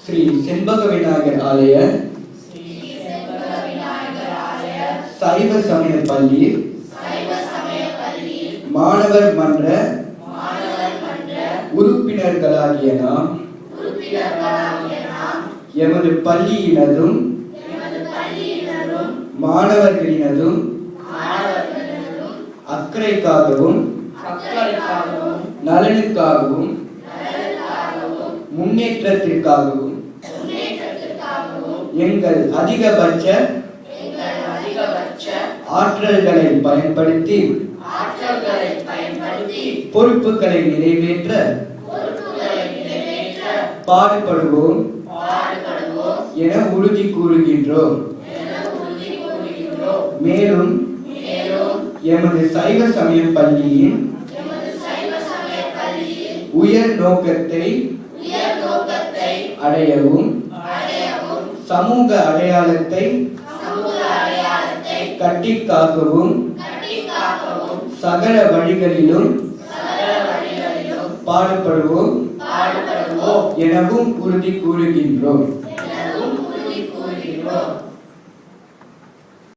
ஸ்ரீ செண்பக விநாயகர் ஆலய சைவ சமய பள்ளி மாணவர் மன்ற உறுப்பினர்களாகிய நாம் எமது பள்ளியினதும் மாணவர்களினதும் அக்கறைக்காகவும் நலனுக்காகவும் முன்னேற்றத்திற்காகவும் எங்கள் அதிகபட்ச ஆற்றல்களை பயன்படுத்தி பொறுப்புகளை நிறைவேற்ற பாடுபடுவோம் என உறுதி கூறுகின்றோம். மேலும் எமது சைவ சமய பள்ளியின் உயர் நோக்கத்தை அடையவும் சமூக அடையாளத்தை கட்டிக்காக்கவும் சகல வழிகளிலும் பாடுபடுவோம் எனவும் உறுதி கூறுகின்றோம்.